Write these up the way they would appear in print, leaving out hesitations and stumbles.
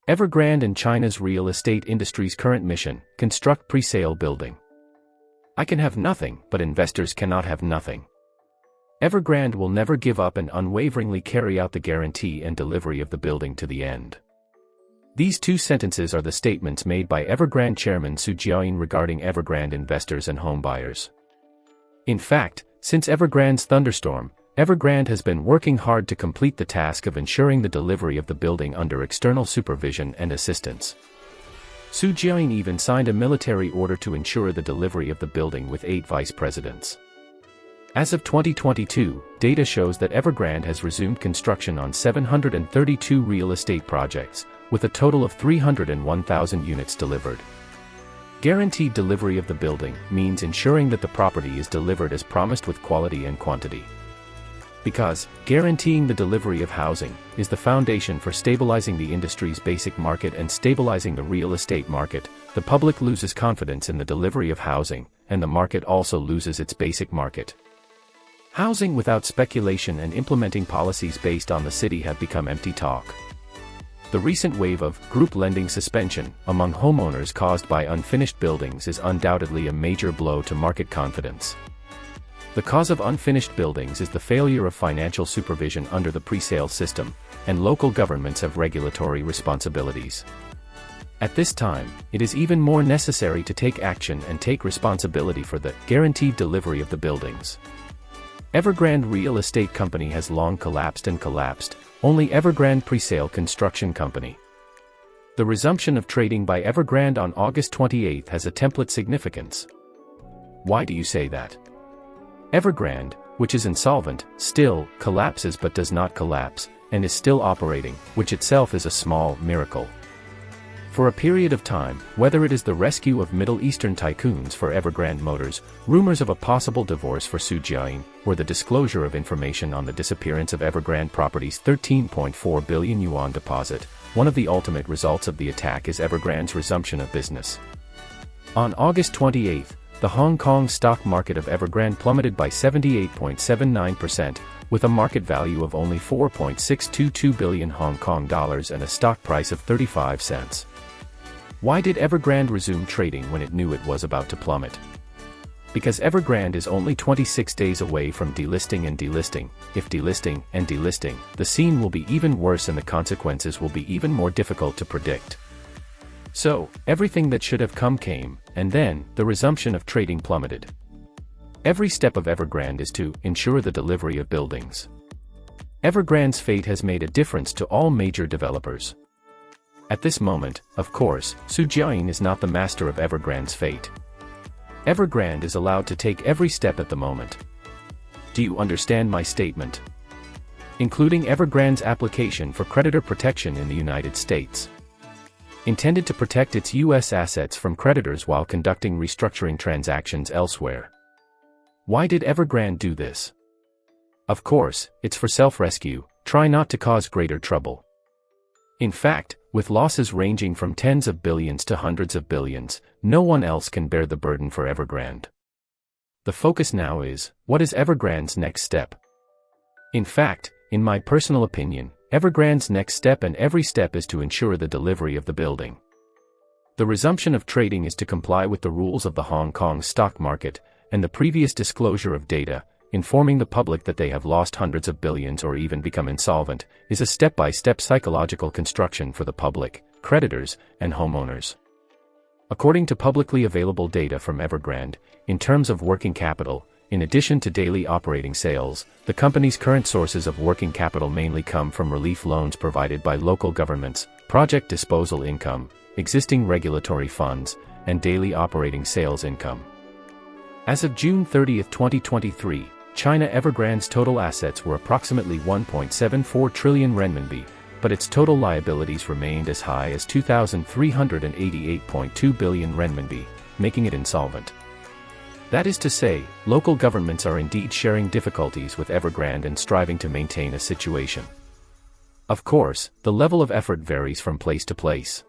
Evergrande and China's real estate industry's current mission: construct pre-sale building. I can have nothing, but investors cannot have nothing. Evergrande will never give up and unwaveringly carry out the guarantee and delivery of the building to the end. These two sentences are the statements made by Evergrande chairman Su Jiayin regarding Evergrande investors and homebuyers. In fact, since Evergrande's thunderstorm, Evergrande has been working hard to complete the task of ensuring the delivery of the building under external supervision and assistance. Su Jiayin even signed a military order to ensure the delivery of the building with 8 vice presidents. As of 2022, data shows that Evergrande has resumed construction on 732 real estate projects, with a total of 301,000 units delivered. Guaranteed delivery of the building means ensuring that the property is delivered as promised with quality and quantity. Because guaranteeing the delivery of housing is the foundation for stabilizing the industry's basic market and stabilizing the real estate market, the public loses confidence in the delivery of housing, and the market also loses its basic market. Housing without speculation and implementing policies based on the city have become empty talk. The recent wave of group lending suspension among homeowners caused by unfinished buildings is undoubtedly a major blow to market confidence. The cause of unfinished buildings is the failure of financial supervision under the pre-sale system, and local governments have regulatory responsibilities. At this time, it is even more necessary to take action and take responsibility for the guaranteed delivery of the buildings. Evergrande Real Estate Company has long collapsed, only Evergrande Presale Construction Company. The resumption of trading by Evergrande on August 28 has a template significance. Why do you say that? Evergrande, which is insolvent, still collapses but does not collapse, and is still operating, which itself is a small miracle. For a period of time, whether it is the rescue of Middle Eastern tycoons for Evergrande Motors, rumors of a possible divorce for Su Jiayin, or the disclosure of information on the disappearance of Evergrande Properties' 13.4 billion yuan deposit, one of the ultimate results of the attack is Evergrande's resumption of business. On August 28, the Hong Kong stock market of Evergrande plummeted by 78.79%, with a market value of only 4.622 billion Hong Kong dollars and a stock price of 35 cents. Why did Evergrande resume trading when it knew it was about to plummet? Because Evergrande is only 26 days away from delisting and delisting. If delisting and delisting, the scene will be even worse and the consequences will be even more difficult to predict. So, everything that should have come came, and then, the resumption of trading plummeted. Every step of Evergrande is to ensure the delivery of buildings. Evergrande's fate has made a difference to all major developers. At this moment, of course, Su Jiayin is not the master of Evergrande's fate. Evergrande is allowed to take every step at the moment. Do you understand my statement? Including Evergrande's application for creditor protection in the United States. Intended to protect its U.S. assets from creditors while conducting restructuring transactions elsewhere. Why did Evergrande do this? Of course, it's for self-rescue. Try not to cause greater trouble. In fact, with losses ranging from tens of billions to hundreds of billions, no one else can bear the burden for Evergrande. The focus now is, what is Evergrande's next step? In fact, in my personal opinion, Evergrande's next step and every step is to ensure the delivery of the building. The resumption of trading is to comply with the rules of the Hong Kong stock market, and the previous disclosure of data, informing the public that they have lost hundreds of billions or even become insolvent, is a step-by-step psychological construction for the public, creditors, and homeowners. According to publicly available data from Evergrande, in terms of working capital, in addition to daily operating sales, the company's current sources of working capital mainly come from relief loans provided by local governments, project disposal income, existing regulatory funds, and daily operating sales income. As of June 30, 2023, China Evergrande's total assets were approximately 1.74 trillion renminbi, but its total liabilities remained as high as 2,388.2 billion renminbi, making it insolvent. That is to say, local governments are indeed sharing difficulties with Evergrande and striving to maintain a situation. Of course, the level of effort varies from place to place.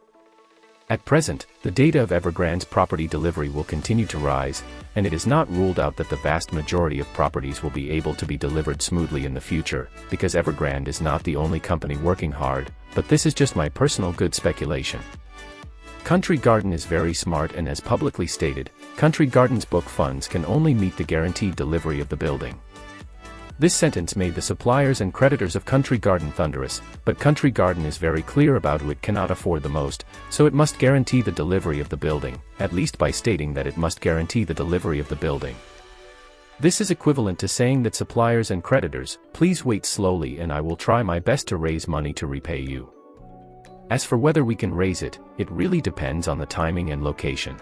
At present, the data of Evergrande's property delivery will continue to rise, and it is not ruled out that the vast majority of properties will be able to be delivered smoothly in the future, because Evergrande is not the only company working hard, but this is just my personal good speculation. Country Garden is very smart, and as publicly stated, Country Garden's book funds can only meet the guaranteed delivery of the building. This sentence made the suppliers and creditors of Country Garden thunderous, but Country Garden is very clear about who it cannot afford the most, so it must guarantee the delivery of the building, at least by stating that it must guarantee the delivery of the building. This is equivalent to saying that suppliers and creditors, please wait slowly and I will try my best to raise money to repay you. As for whether we can raise it, it really depends on the timing and location.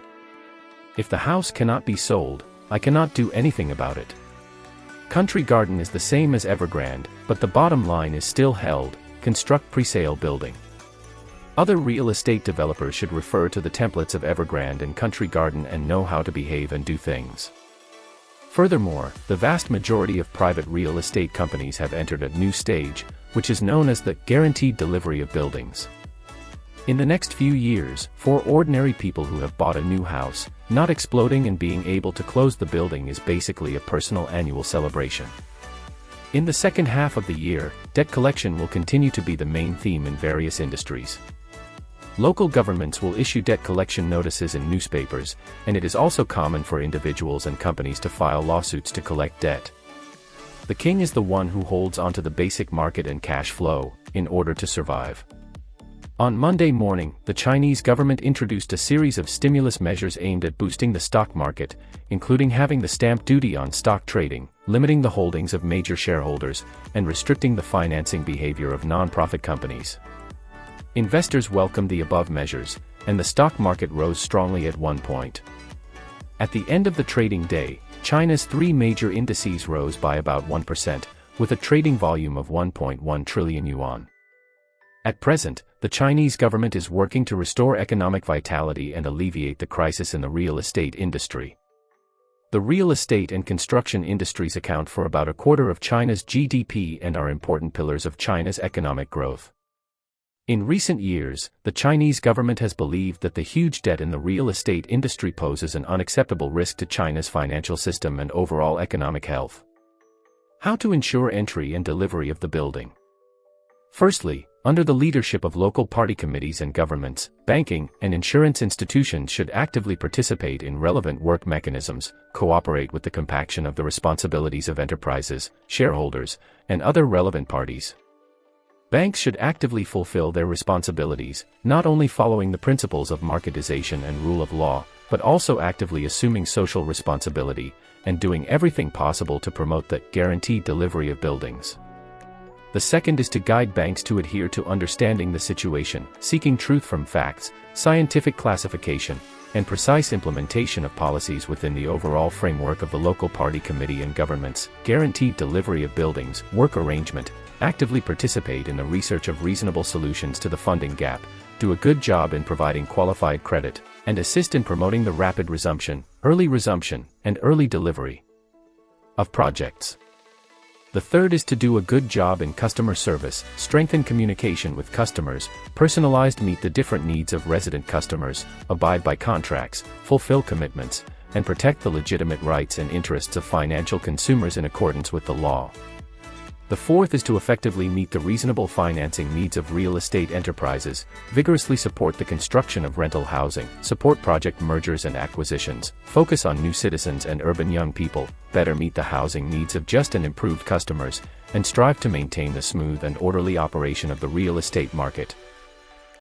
If the house cannot be sold, I cannot do anything about it. Country Garden is the same as Evergrande, but the bottom line is still held: construct presale building. Other real estate developers should refer to the templates of Evergrande and Country Garden and know how to behave and do things. Furthermore, the vast majority of private real estate companies have entered a new stage, which is known as the guaranteed delivery of buildings. In the next few years, for ordinary people who have bought a new house, not exploding and being able to close the building is basically a personal annual celebration. In the second half of the year, debt collection will continue to be the main theme in various industries. Local governments will issue debt collection notices in newspapers, and it is also common for individuals and companies to file lawsuits to collect debt. The king is the one who holds onto the basic market and cash flow, in order to survive. On Monday morning, the Chinese government introduced a series of stimulus measures aimed at boosting the stock market, including having the stamp duty on stock trading, limiting the holdings of major shareholders, and restricting the financing behavior of non-profit companies. Investors welcomed the above measures, and the stock market rose strongly at one point. At the end of the trading day, China's three major indices rose by about 1%, with a trading volume of 1.1 trillion yuan. At present, the Chinese government is working to restore economic vitality and alleviate the crisis in the real estate industry. The real estate and construction industries account for about a quarter of China's GDP and are important pillars of China's economic growth. In recent years, the Chinese government has believed that the huge debt in the real estate industry poses an unacceptable risk to China's financial system and overall economic health. How to ensure entry and delivery of the building? Firstly, under the leadership of local party committees and governments, banking and insurance institutions should actively participate in relevant work mechanisms, cooperate with the compaction of the responsibilities of enterprises, shareholders, and other relevant parties. Banks should actively fulfill their responsibilities, not only following the principles of marketization and rule of law, but also actively assuming social responsibility, and doing everything possible to promote the guaranteed delivery of buildings. The second is to guide banks to adhere to understanding the situation, seeking truth from facts, scientific classification, and precise implementation of policies within the overall framework of the local party committee and government's guaranteed delivery of buildings work arrangement, actively participate in the research of reasonable solutions to the funding gap, do a good job in providing qualified credit, and assist in promoting the rapid resumption, and early delivery of projects. The third is to do a good job in customer service, strengthen communication with customers, meet the different needs of resident customers, abide by contracts, fulfill commitments, and protect the legitimate rights and interests of financial consumers in accordance with the law. The fourth is to effectively meet the reasonable financing needs of real estate enterprises, vigorously support the construction of rental housing, support project mergers and acquisitions, focus on new citizens and urban young people, better meet the housing needs of just and improved customers, and strive to maintain the smooth and orderly operation of the real estate market.